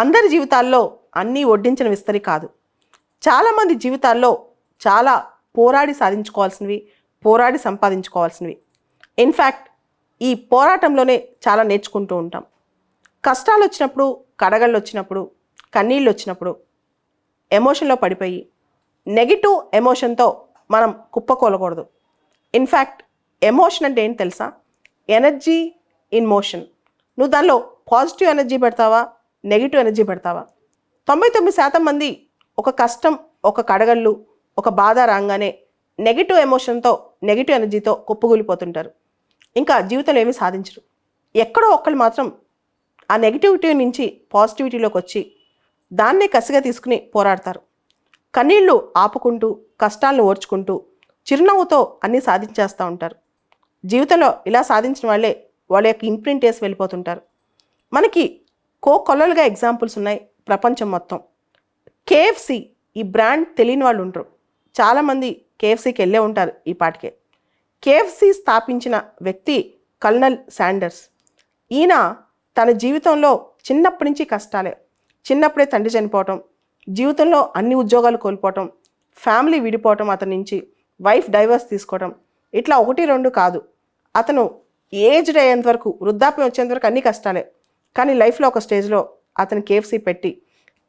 అందరి జీవితాల్లో అన్నీ వడ్డించిన విస్తరి కాదు. చాలామంది జీవితాల్లో చాలా పోరాడి సాధించుకోవాల్సినవి, పోరాడి సంపాదించుకోవాల్సినవి. ఇన్ఫ్యాక్ట్ ఈ పోరాటంలోనే చాలా నేర్చుకుంటూ ఉంటాం. కష్టాలు వచ్చినప్పుడు, కడగళ్ళు వచ్చినప్పుడు, కన్నీళ్ళు వచ్చినప్పుడు ఎమోషన్లో పడిపోయి నెగిటివ్ ఎమోషన్తో మనం కుప్పకూలకూడదు. ఇన్ఫ్యాక్ట్ ఎమోషన్ అంటే ఏంటి తెలుసా? Energy in motion. నువ్వు దానిలో పాజిటివ్ ఎనర్జీ పెడతావా, నెగిటివ్ ఎనర్జీ పెడతావా? 99% మంది ఒక కష్టం, ఒక కడగళ్ళు, ఒక బాధ రాగానే నెగిటివ్ ఎమోషన్తో, నెగిటివ్ ఎనర్జీతో కుప్పగూలిపోతుంటారు. ఇంకా జీవితంలో ఏమీ సాధించరు. ఎక్కడో ఒక్కళ్ళు మాత్రం ఆ నెగిటివిటీ నుంచి పాజిటివిటీలోకి వచ్చి దాన్నే కసిగా తీసుకుని పోరాడతారు. కన్నీళ్ళు ఆపుకుంటూ, కష్టాలను ఓర్చుకుంటూ, చిరునవ్వుతో అన్నీ సాధించేస్తూ ఉంటారు. జీవితంలో ఇలా సాధించిన వాళ్ళే వాళ్ళ యొక్క ఇంప్రింట్ వేసి వెళ్ళిపోతుంటారు. మనకి కొల్లలుగా ఎగ్జాంపుల్స్ ఉన్నాయి ప్రపంచం మొత్తం. కేఎఫ్సి ఈ బ్రాండ్ తెలియని వాళ్ళు ఉంటారు. చాలామంది కేఎఫ్సికి వెళ్ళే ఉంటారు ఈ పాటికే. కేఎఫ్సి స్థాపించిన వ్యక్తి కల్నల్ శాండర్స్. ఈయన తన జీవితంలో చిన్నప్పటి నుంచి కష్టాలే. చిన్నప్పుడే తండ్రి చనిపోవటం, జీవితంలో అన్ని ఉద్యోగాలు కోల్పోవటం, ఫ్యామిలీ విడిపోవటం, అతని నుంచి వైఫ్ డైవర్స్ తీసుకోవటం, ఇట్లా 1-2 కాదు. అతను ఏజ్డ్ అయ్యేంత వరకు, వృద్ధాప్యం వచ్చేంత వరకు అన్ని కష్టాలే. కానీ లైఫ్లో ఒక స్టేజ్లో అతను కేఎఫ్సి పెట్టి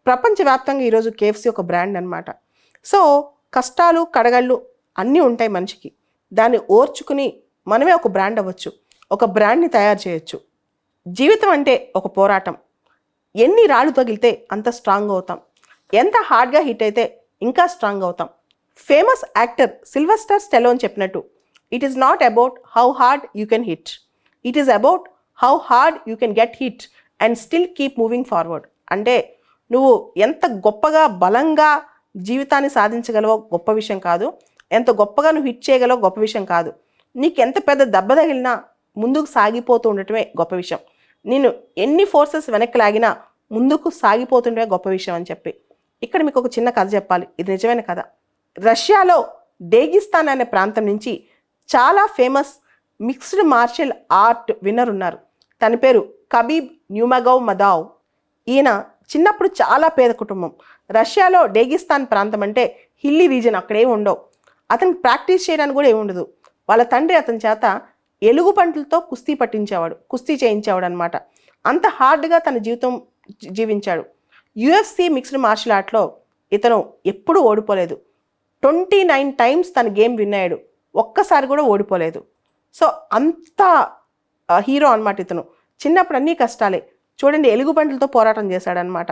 ప్రపంచవ్యాప్తంగా ఈరోజు కేఎఫ్సి ఒక బ్రాండ్ అనమాట. సో కష్టాలు, కడగళ్ళు అన్నీ ఉంటాయి మనిషికి. దాన్ని ఓర్చుకుని మనమే ఒక బ్రాండ్ అవ్వచ్చు, ఒక బ్రాండ్ని తయారు చేయొచ్చు. జీవితం అంటే ఒక పోరాటం. ఎన్ని రాళ్ళు తగిలితే అంత స్ట్రాంగ్ అవుతాం, ఎంత హార్డ్గా హిట్ అయితే ఇంకా స్ట్రాంగ్ అవుతాం. ఫేమస్ యాక్టర్ సిల్వెస్టర్ స్టెలోన్ చెప్పినట్టు, it is not about how hard you can hit, it is about how hard you can get hit and still keep moving forward. అంటే నువ్వు ఎంత గొప్పగా, బలంగా జీవితాన్ని సాధించగలవో గొప్ప విషయం కాదు, ఎంత గొప్పగా నువ్వు హిట్ చేయగలవో గొప్ప విషయం కాదు, నీకు ఎంత పెద్ద దెబ్బ తగిలినా ముందుకు సాగిపోతూ ఉండటమే గొప్ప విషయం. నేను ఎన్ని ఫోర్సెస్ వెనక్కి లాగినా ముందుకు సాగిపోతుండటమే గొప్ప విషయం అని చెప్పి. ఇక్కడ మీకు ఒక చిన్న కథ చెప్పాలి, ఇది నిజమైన కథ. రష్యాలో డేగిస్తాన్ అనే ప్రాంతం నుంచి చాలా famous mixed martial art winner ఉన్నారు. తన పేరు కబీబ్ న్యూమగోవ్మదోవ్. ఈయన చిన్నప్పుడు చాలా పేద కుటుంబం. రష్యాలో డేగిస్తాన్ ప్రాంతం అంటే హిల్లీ రీజన్, అక్కడేమి ఉండవు. అతనికి ప్రాక్టీస్ చేయడానికి కూడా ఏమి ఉండదు. వాళ్ళ తండ్రి అతని చేత ఎలుగు పంటలతో కుస్తీ చేయించేవాడు అనమాట. అంత హార్డ్గా తన జీవితం జీవించాడు. యుఎఫ్సి మిక్స్డ్ మార్షల్ ఆర్ట్లో ఇతను ఎప్పుడూ ఓడిపోలేదు. 29 టైమ్స్ తన గేమ్ విన్ అయ్యాడు, ఒక్కసారి కూడా ఓడిపోలేదు. సో అంత హీరో అనమాట ఇతను. చిన్నప్పుడు అన్నీ కష్టాలే. చూడండి, ఎలుగు పంటలతో పోరాటం చేశాడనమాట.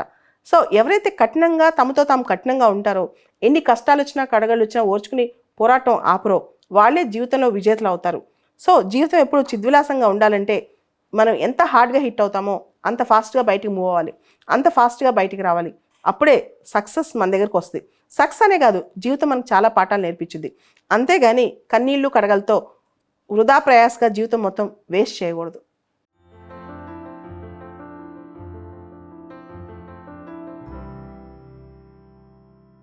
సో ఎవరైతే కఠినంగా, తమతో తాము కఠినంగా ఉంటారో, ఎన్ని కష్టాలు వచ్చినా, కడగళ్ళు వచ్చినా ఓర్చుకుని పోరాటం ఆపరో, వాళ్ళే జీవితంలో విజేతలు అవుతారు. సో జీవితం ఎప్పుడు చిద్విలాసంగా ఉండాలంటే మనం ఎంత హార్డ్గా హిట్ అవుతామో అంత ఫాస్ట్గా బయటికి మూవ్ అవ్వాలి, అంత ఫాస్ట్గా బయటికి రావాలి. అప్పుడే సక్సెస్ మన దగ్గరకు వస్తుంది. సక్సెస్ అనే కాదు, జీవితం మనకు చాలా పాఠాలు నేర్పించింది. అంతేగాని కన్నీళ్ళు, కడగలతో వృధా ప్రయాసగా జీవితం మొత్తం వేస్ట్ చేయకూడదు.